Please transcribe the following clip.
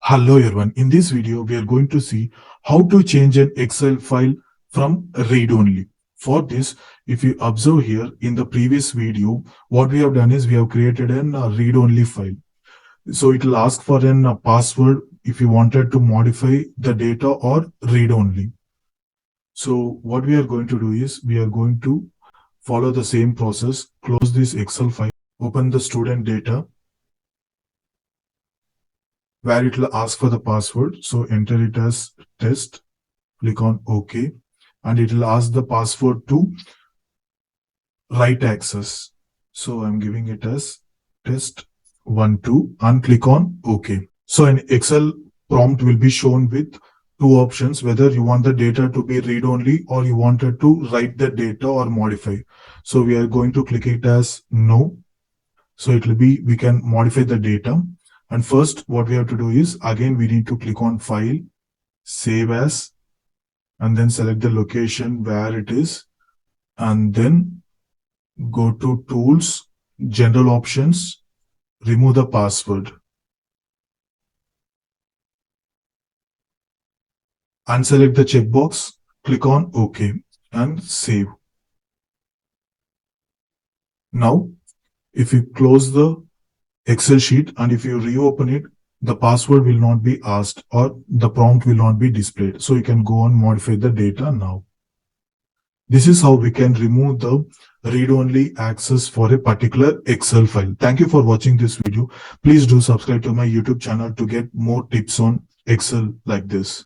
Hello everyone. In this video, we are going to see how to change an Excel file from read only. For this, if you observe here in the previous video, what we have done is we have created an read only file. So it will ask for a password if you wanted to modify the data or read only. So what we are going to do is we are going to follow the same process. Close this Excel file, open the student data, where it will ask for the password. So enter it as test, click on OK, and it will ask the password to right access. So I'm giving it as test12 and click on OK. So an Excel prompt will be shown with two options, whether you want the data to be read only or you wanted to write the data or modify. So we are going to click it as no. So it will be, we can modify the data. And first, what we have to do is, again, we need to click on File, Save As, and then select the location where it is, and then go to Tools, General Options, remove the password. Unselect the checkbox, click on OK, and save. Now, if you close the Excel sheet and if you reopen it, the password will not be asked or the prompt will not be displayed. So you can go and modify the data now. This is how we can remove the read-only access for a particular Excel file. Thank you for watching this video. Please do subscribe to my YouTube channel to get more tips on Excel like this.